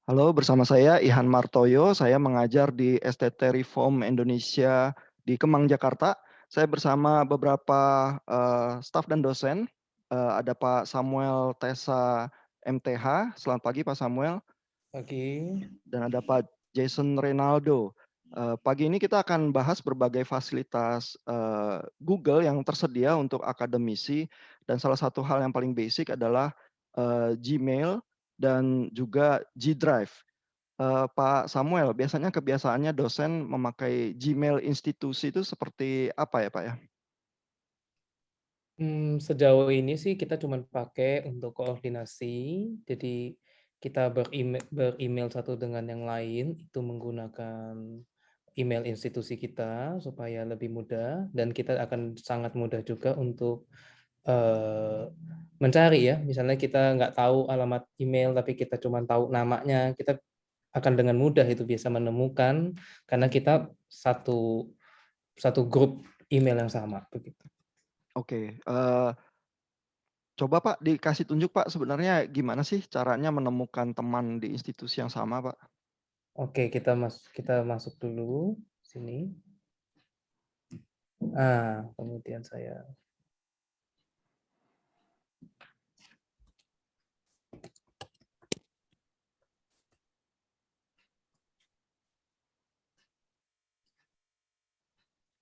Halo, bersama saya Ihan Martoyo. Saya mengajar di STT Reform Indonesia di Kemang, Jakarta. Saya bersama beberapa staf dan dosen. Ada Pak Samuel Tessa MTH. Selamat pagi Pak Samuel. Pagi. Dan ada Pak Jason Reynaldo. Pagi ini kita akan bahas berbagai fasilitas Google yang tersedia untuk akademisi. Dan salah satu hal yang paling basic adalah Gmail dan juga G Drive. Pak Samuel, biasanya kebiasaannya dosen memakai Gmail institusi itu seperti apa ya, Pak, ya? Sejauh ini sih kita cuma pakai untuk koordinasi, jadi kita beremail satu dengan yang lain itu menggunakan email institusi kita supaya lebih mudah dan kita akan sangat mudah juga untuk, mencari ya. Misalnya kita nggak tahu alamat email tapi kita cuma tahu namanya, kita akan dengan mudah itu bisa menemukan karena kita satu satu grup email yang sama, begitu. Oke, coba Pak dikasih tunjuk Pak, sebenarnya gimana sih caranya menemukan teman di institusi yang sama, Pak? Oke, kita masuk dulu sini. Kemudian saya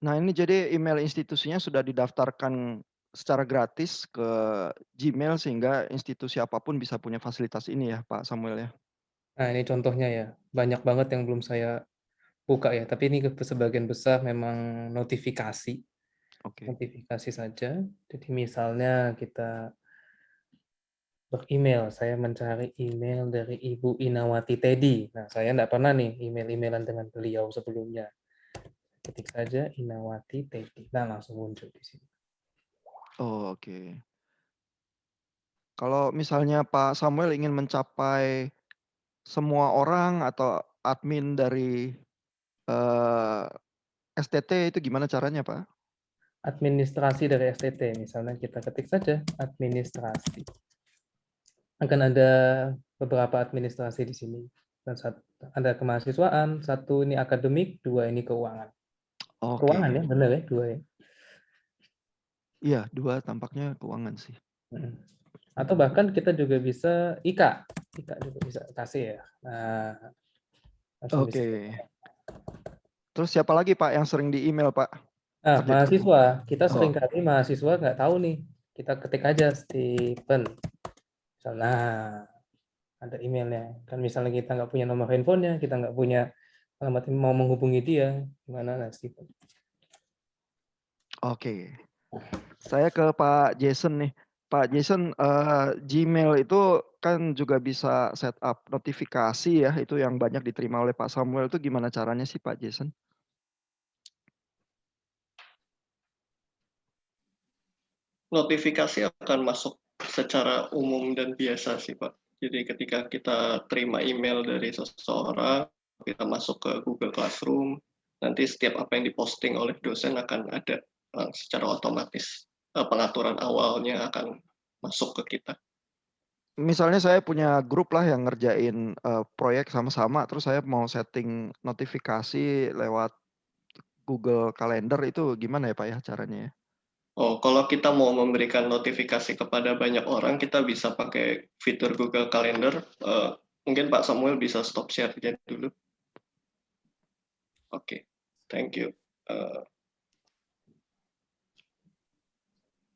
Nah, ini jadi email institusinya sudah didaftarkan secara gratis ke Gmail sehingga institusi apapun bisa punya fasilitas ini ya, Pak Samuel, ya? ini contohnya ya, banyak banget yang belum saya buka ya, tapi ini sebagian besar memang notifikasi Oke. notifikasi saja. Jadi misalnya kita beremail, saya mencari email dari Ibu Inawati Teddy. Nah, saya nggak pernah nih email-emailan dengan beliau sebelumnya. Ketik saja Inawati Teddy. Nah, langsung muncul di sini. Oh, oke. Kalau misalnya Pak Samuel ingin mencapai semua orang atau admin dari Eee, STT itu gimana caranya, Pak? Administrasi dari STT, misalnya kita ketik saja administrasi. Akan ada beberapa administrasi di sini. Dan ada kemahasiswaan, satu ini akademik, dua ini keuangan. Keuangan Oke. ya, benar ya, dua ya. Iya, 2 tampaknya keuangan sih. Mhm. Atau bahkan kita juga bisa IKA, IKA juga bisa kasih ya. Nah, langsung bisa. Oke. Terus siapa lagi, Pak, yang sering di-email, Pak? Nah, Kerja-kerja. mahasiswa, kita Oh, seringkali mahasiswa nggak tahu nih, kita ketik aja Stephen. Nah, ada emailnya. Kan misalnya kita nggak punya nomor handphonenya, kita nggak punya alamat mau menghubungi dia, gimana? Nah, Stephen. oke. Saya ke Pak Jason nih. Pak Jason, Gmail itu kan juga bisa setup notifikasi ya, itu yang banyak diterima oleh Pak Samuel itu gimana caranya sih, Pak Jason? Notifikasi akan masuk secara umum dan biasa sih, Pak. Jadi ketika kita terima email dari seseorang, kita masuk ke Google Classroom, nanti setiap apa yang diposting oleh dosen akan ada secara otomatis. Pengaturan awalnya akan masuk ke kita. Misalnya saya punya grup lah yang ngerjain, proyek sama-sama, terus saya mau setting notifikasi lewat Google Calendar itu gimana ya, Pak, ya, caranya ya? Oh, kalau kita mau memberikan notifikasi kepada banyak orang, kita bisa pakai fitur Google Calendar. Mungkin Pak Samuel bisa stop share-nya dulu. Oke, thank you.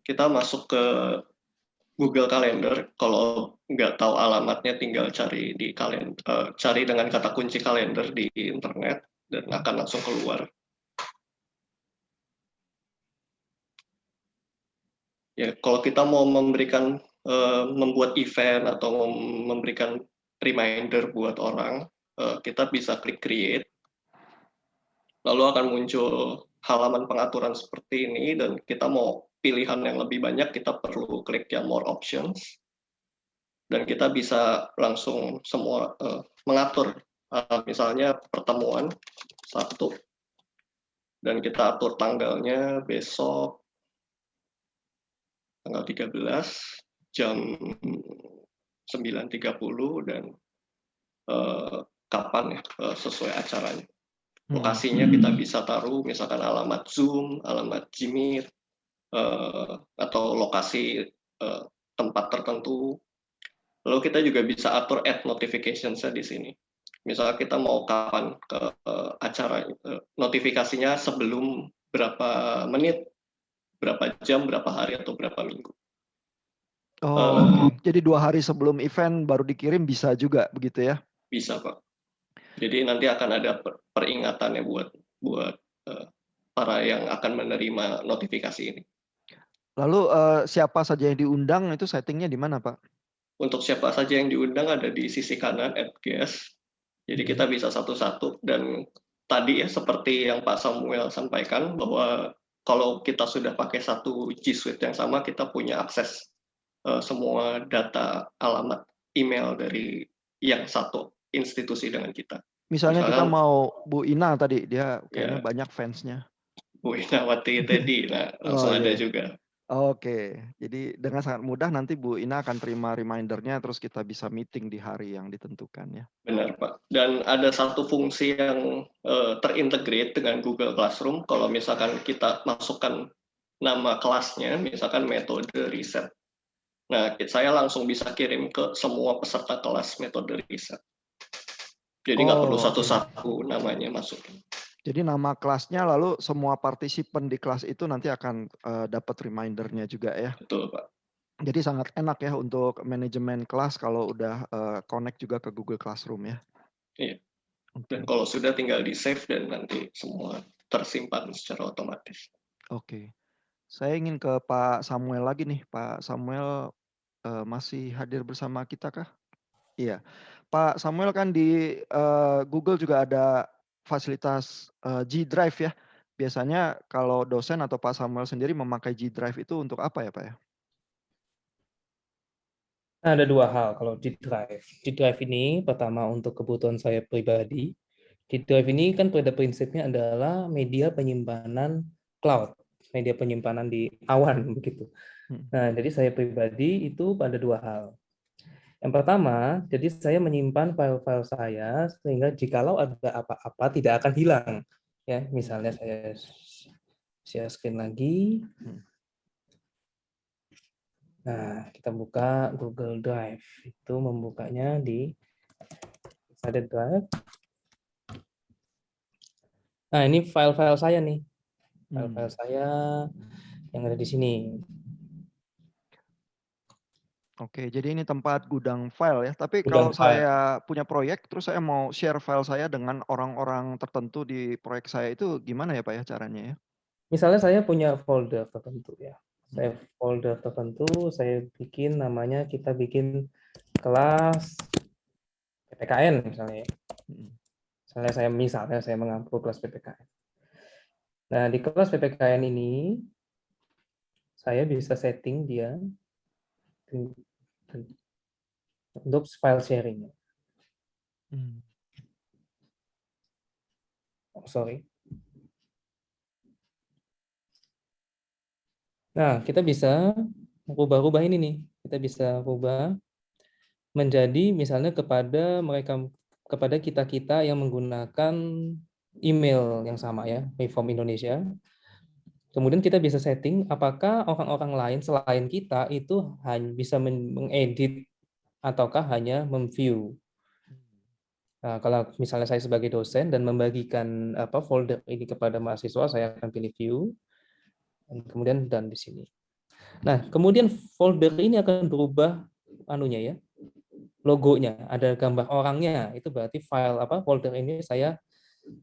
Kita masuk ke Google Calendar. Kalau nggak tahu alamatnya, tinggal cari di cari dengan kata kunci kalender di internet dan akan langsung keluar. Ya, kalau kita mau memberikan membuat event atau memberikan reminder buat orang, kita bisa klik create, lalu akan muncul halaman pengaturan seperti ini, dan kita mau pilihan yang lebih banyak, kita perlu klik yang more options, dan kita bisa langsung semua mengatur, misalnya pertemuan Sabtu, dan kita atur tanggalnya besok tanggal 13 jam 9.30 dan kapan ya sesuai acaranya. Hmm. Lokasinya kita bisa taruh misalkan alamat Zoom, alamat Jimmy, atau lokasi tempat tertentu. Lalu kita juga bisa atur add notifications di sini. Misalnya kita mau kapan ke acara, notifikasinya sebelum berapa menit, berapa jam, berapa hari, atau berapa minggu. Oh, oke. Jadi 2 hari sebelum event baru dikirim bisa juga begitu ya? Bisa, Pak. Jadi nanti akan ada peringatannya buat para yang akan menerima notifikasi ini. Lalu siapa saja yang diundang itu settingnya di mana, Pak? Untuk siapa saja yang diundang ada di sisi kanan add guest. Jadi kita bisa satu-satu, dan tadi ya seperti yang Pak Samuel sampaikan bahwa kalau kita sudah pakai satu G Suite yang sama, kita punya akses semua data alamat email dari yang satu institusi dengan kita. Misalnya kita Misalkan mau Bu Ina tadi, dia kayaknya ya, banyak fansnya. Bu Inawati Teddy, nah langsung Oh ada iya. juga. Oke, jadi dengan sangat mudah nanti Bu Ina akan terima remindernya, terus kita bisa meeting di hari yang ditentukan ya. Benar, Pak. Dan ada satu fungsi yang terintegrate dengan Google Classroom. Kalau misalkan kita masukkan nama kelasnya, misalkan metode riset. Nah, saya langsung bisa kirim ke semua peserta kelas metode riset. Jadi nggak perlu Oh, oke. satu-satu namanya masukin. Jadi nama kelasnya, lalu semua partisipan di kelas itu nanti akan dapat remindernya juga ya. Betul, Pak. Jadi sangat enak ya untuk manajemen kelas kalau udah connect juga ke Google Classroom ya. Iya. Dan Oke. kalau sudah tinggal di save dan nanti semua tersimpan secara otomatis. Oke. Saya ingin ke Pak Samuel lagi nih. Pak Samuel masih hadir bersama kita kah? Iya. Pak Samuel kan di Google juga ada fasilitas G Drive ya. Biasanya kalau dosen atau Pak Samuel sendiri memakai G Drive itu untuk apa ya, Pak ya? Nah, ada dua hal kalau di Drive. Di Drive ini pertama untuk kebutuhan saya pribadi. Di Drive ini kan pada prinsipnya adalah media penyimpanan cloud, media penyimpanan di awan begitu. Nah, jadi saya pribadi itu pada dua hal. Yang pertama, jadi saya menyimpan file-file saya sehingga jikalau ada apa-apa tidak akan hilang. Ya, misalnya saya share screen lagi. Nah, kita buka Google Drive. Itu membukanya di Extended Drive. Nah, ini file-file saya nih. File-file saya yang ada di sini. Oke, jadi ini tempat gudang file ya. Tapi kalau Gudang file. saya punya proyek, terus saya mau share file saya dengan orang-orang tertentu di proyek saya itu gimana ya Pak ya caranya ya? Misalnya saya punya folder tertentu ya. Saya folder tertentu, saya bikin namanya, kita bikin kelas PPKN misalnya ya. Misalnya saya mengampu kelas PPKN. Nah, di kelas PPKN ini saya bisa setting dia untuk file sharing. Oh, sorry. Nah, kita bisa rubah-rubah ini nih. Kita bisa rubah menjadi misalnya kepada kita-kita yang menggunakan email yang sama ya, Reform Indonesia. Kemudian kita bisa setting apakah orang-orang lain selain kita itu hanya bisa mengedit ataukah hanya memview. Nah, kalau misalnya saya sebagai dosen dan membagikan folder ini kepada mahasiswa, saya akan pilih view, dan kemudian dan di sini. Nah, kemudian folder ini akan berubah anunya ya, logonya, ada gambar orangnya. Itu berarti folder ini saya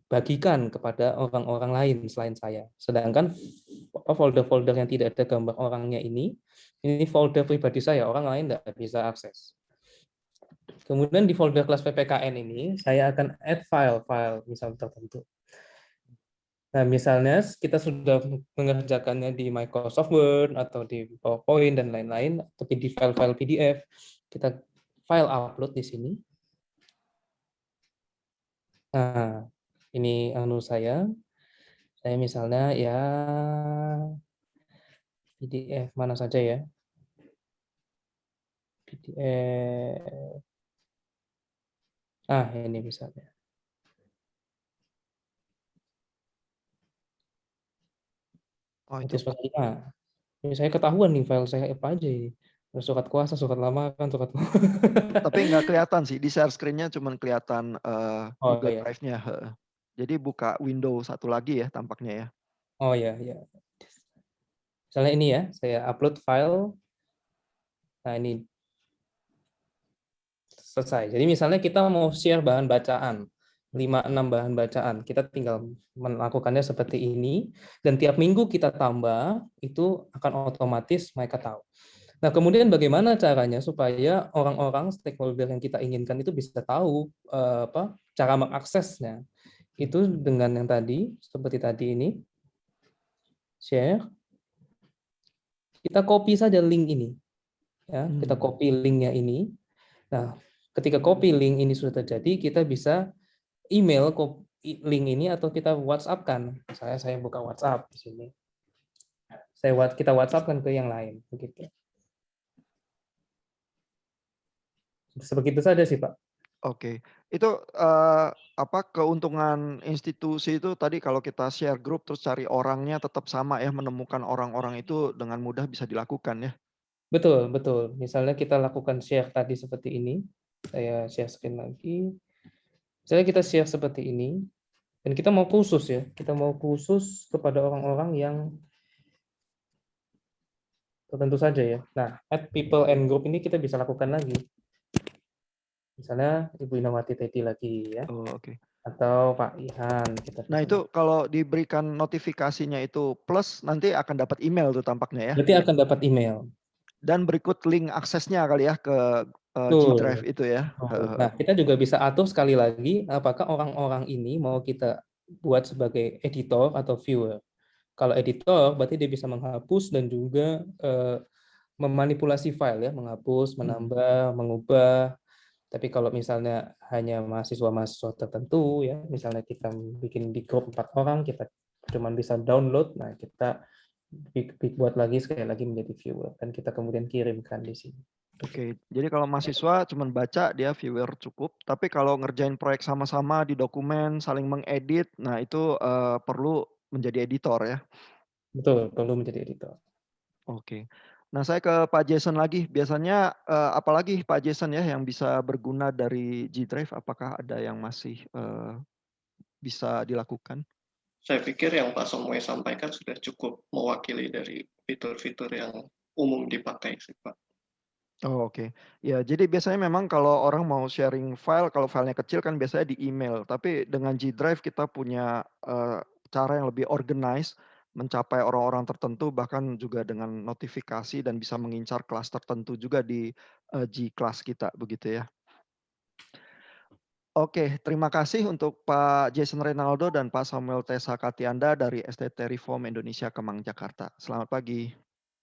bagikan kepada orang-orang lain selain saya. Sedangkan folder-folder yang tidak ada gambar orangnya ini folder pribadi saya, orang lain tidak bisa akses. Kemudian di folder kelas PPKN ini, saya akan add file-file misal tertentu. Nah, misalnya kita sudah mengerjakannya di Microsoft Word atau di PowerPoint dan lain-lain, tapi di file-file PDF, kita file upload di sini. Nah, ini saya misalnya ya PDF mana saja ya. PDF. Ini misalnya. Oh itu. Notice password. Ini saya ketahuan nih file saya apa aja ini. Ada surat kuasa, surat lamaran, surat Tapi nggak kelihatan sih, di share screen-nya cuma kelihatan Oh Google ya. Drive-nya. Jadi buka window satu lagi ya tampaknya ya. Oh ya, ya. Misalnya ini ya, saya upload file. Nah, ini selesai. Jadi misalnya kita mau share bahan bacaan, 5-6 bahan bacaan. Kita tinggal melakukannya seperti ini, dan tiap minggu kita tambah, itu akan otomatis mereka tahu. Nah, kemudian bagaimana caranya supaya orang-orang stakeholder yang kita inginkan itu bisa tahu cara mengaksesnya? Itu dengan yang tadi, seperti tadi ini, share. Kita copy saja link ini. Ya, kita copy linknya ini. Nah, ketika copy link ini sudah terjadi, kita bisa email link ini atau kita WhatsApp-kan. Misalnya saya buka WhatsApp di sini. Kita WhatsApp-kan ke yang lain, begitu. Sebegitu saja sih, Pak. Oke, itu apa keuntungan institusi itu tadi kalau kita share grup terus cari orangnya tetap sama ya, menemukan orang-orang itu dengan mudah bisa dilakukan ya. Betul, betul. Misalnya kita lakukan share tadi seperti ini. Saya share screen lagi. Misalnya kita share seperti ini, dan kita mau khusus ya, kita mau khusus kepada orang-orang yang tertentu saja ya. Nah, add people and group ini kita bisa lakukan lagi. Misalnya Ibu Inawati Teti lagi ya, Oh, oke. atau Pak Ihan. Kita Nah bisa itu kalau diberikan notifikasinya itu plus nanti akan dapat email tuh tampaknya ya. berarti akan dapat email. Dan berikut link aksesnya kali ya ke G Drive Betul. itu ya. Nah, kita juga bisa atur sekali lagi apakah orang-orang ini mau kita buat sebagai editor atau viewer. Kalau editor berarti dia bisa menghapus dan juga memanipulasi file ya, menghapus, menambah, mengubah. Tapi kalau misalnya hanya mahasiswa-mahasiswa tertentu ya, misalnya kita bikin di grup 4 orang, kita cuma bisa download, nah kita buat lagi sekali lagi menjadi viewer dan kita kemudian kirimkan di sini. Oke, jadi kalau mahasiswa cuma baca dia viewer cukup, tapi kalau ngerjain proyek sama-sama di dokumen, saling mengedit, nah itu perlu menjadi editor ya. Betul, perlu menjadi editor. Oke. Nah, saya ke Pak Jason lagi. Biasanya apalagi Pak Jason ya yang bisa berguna dari G Drive? Apakah ada yang masih bisa dilakukan? Saya pikir yang Pak Samuel sampaikan sudah cukup mewakili dari fitur-fitur yang umum dipakai sih, Pak. Oh, oke. Ya, jadi biasanya memang kalau orang mau sharing file, kalau filenya kecil kan biasanya di email. Tapi dengan G Drive kita punya cara yang lebih organized, mencapai orang-orang tertentu, bahkan juga dengan notifikasi dan bisa mengincar kelas tertentu juga di G Class kita, begitu ya. Oke, terima kasih untuk Pak Jason Reynaldo dan Pak Samuel Tessa Katianda dari STT Reform Indonesia Kemang, Jakarta. Selamat pagi.